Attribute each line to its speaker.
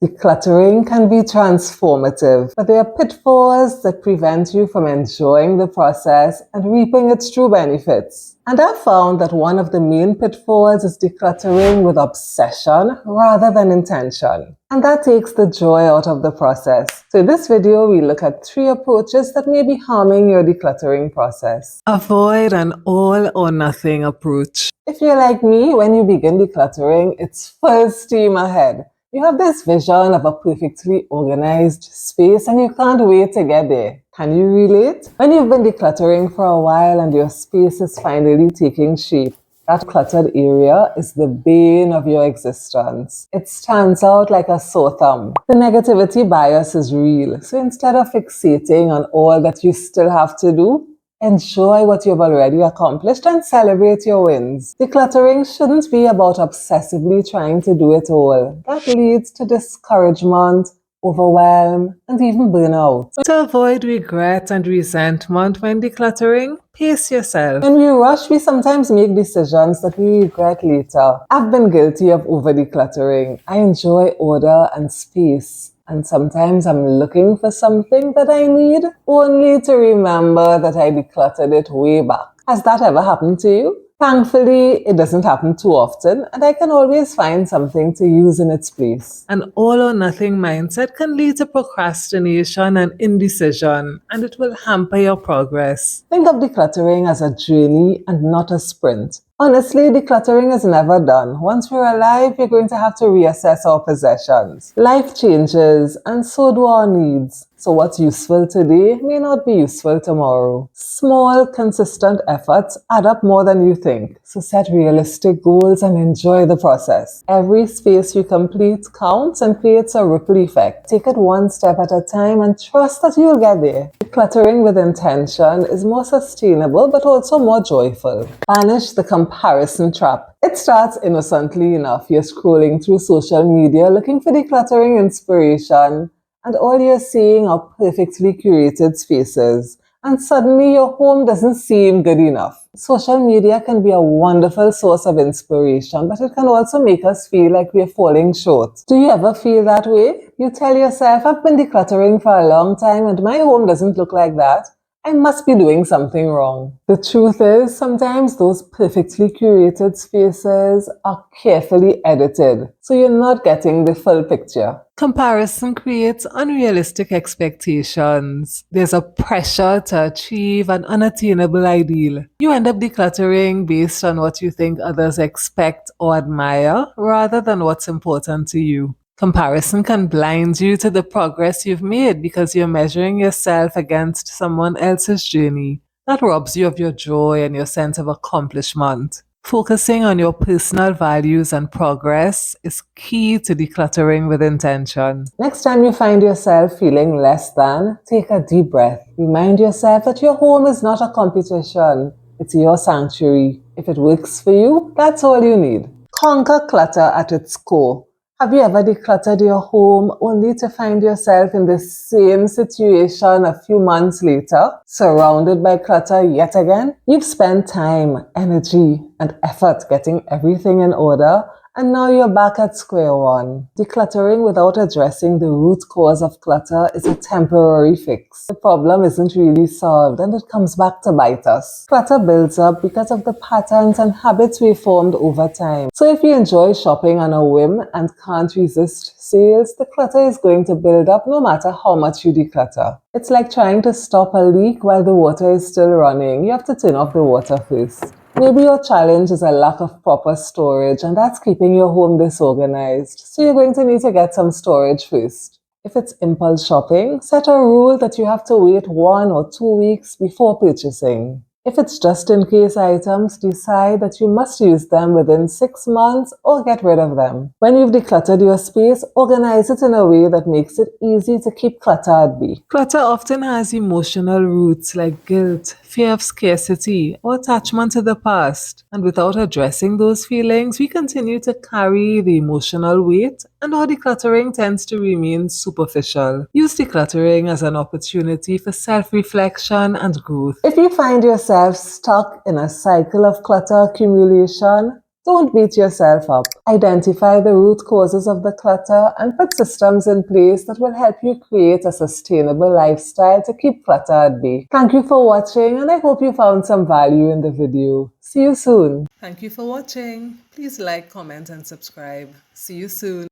Speaker 1: Decluttering can be transformative, but there are pitfalls that prevent you from enjoying the process and reaping its true benefits. And I've found that one of the main pitfalls is decluttering with obsession rather than intention. And that takes the joy out of the process. So in this video, we look at 3 approaches that may be harming your decluttering process.
Speaker 2: Avoid an all or nothing approach.
Speaker 1: If you're like me, when you begin decluttering, it's full steam ahead. You have this vision of a perfectly organized space and you can't wait to get there. Can you relate? When you've been decluttering for a while and your space is finally taking shape, that cluttered area is the bane of your existence. It stands out like a sore thumb. The negativity bias is real. So instead of fixating on all that you still have to do, enjoy what you've already accomplished and celebrate your wins. Decluttering shouldn't be about obsessively trying to do it all. That leads to discouragement, overwhelm, and even burnout.
Speaker 2: To avoid regret and resentment when decluttering, pace yourself.
Speaker 1: When we rush, we sometimes make decisions that we regret later. I've been guilty of over-decluttering. I enjoy order and space. And sometimes I'm looking for something that I need, only to remember that I decluttered it way back. Has that ever happened to you? Thankfully, it doesn't happen too often, and I can always find something to use in its place.
Speaker 2: An all or nothing mindset can lead to procrastination and indecision, and it will hamper your progress.
Speaker 1: Think of decluttering as a journey and not a sprint. Honestly, decluttering is never done. Once we're alive, we're going to have to reassess our possessions. Life changes, and so do our needs. So what's useful today may not be useful tomorrow. Small, consistent efforts add up more than you think. So set realistic goals and enjoy the process. Every space you complete counts and creates a ripple effect. Take it one step at a time and trust that you'll get there. Decluttering with intention is more sustainable but also more joyful. Banish the comparison trap. It starts innocently enough. You're scrolling through social media looking for decluttering inspiration, and all you're seeing are perfectly curated spaces. And suddenly your home doesn't seem good enough. Social media can be a wonderful source of inspiration, but it can also make us feel like we're falling short. Do you ever feel that way? You tell yourself, I've been decluttering for a long time and my home doesn't look like that. I must be doing something wrong. The truth is, sometimes those perfectly curated spaces are carefully edited, so you're not getting the full picture.
Speaker 2: Comparison creates unrealistic expectations. There's a pressure to achieve an unattainable ideal. You end up decluttering based on what you think others expect or admire, rather than what's important to you. Comparison can blind you to the progress you've made because you're measuring yourself against someone else's journey. That robs you of your joy and your sense of accomplishment. Focusing on your personal values and progress is key to decluttering with intention.
Speaker 1: Next time you find yourself feeling less than, take a deep breath. Remind yourself that your home is not a competition. It's your sanctuary. If it works for you, that's all you need. Conquer clutter at its core. Have you ever decluttered your home only to find yourself in the same situation a few months later, surrounded by clutter yet again? You've spent time, energy, and effort getting everything in order, and now you're back at square one. Decluttering without addressing the root cause of clutter is a temporary fix. The problem isn't really solved and it comes back to bite us. Clutter builds up because of the patterns and habits we formed over time. So if you enjoy shopping on a whim and can't resist sales, the clutter is going to build up no matter how much you declutter. It's like trying to stop a leak while the water is still running. You have to turn off the water first. Maybe your challenge is a lack of proper storage and that's keeping your home disorganized. So you're going to need to get some storage first. If it's impulse shopping, set a rule that you have to wait 1 or 2 weeks before purchasing. If it's just-in-case items, decide that you must use them within 6 months or get rid of them. When you've decluttered your space, organize it in a way that makes it easy to keep clutter at bay.
Speaker 2: Clutter often has emotional roots like guilt, fear of scarcity, or attachment to the past. And without addressing those feelings, we continue to carry the emotional weight, and our decluttering tends to remain superficial. Use decluttering as an opportunity for self-reflection and growth.
Speaker 1: If you find yourself stuck in a cycle of clutter accumulation, Don't beat yourself up. Identify the root causes of the clutter and put systems in place that will help you create a sustainable lifestyle to keep clutter at bay. Thank you for watching, and I hope you found some value in the video. See you soon.
Speaker 2: Thank you for watching. Please like, comment, and subscribe. See you soon.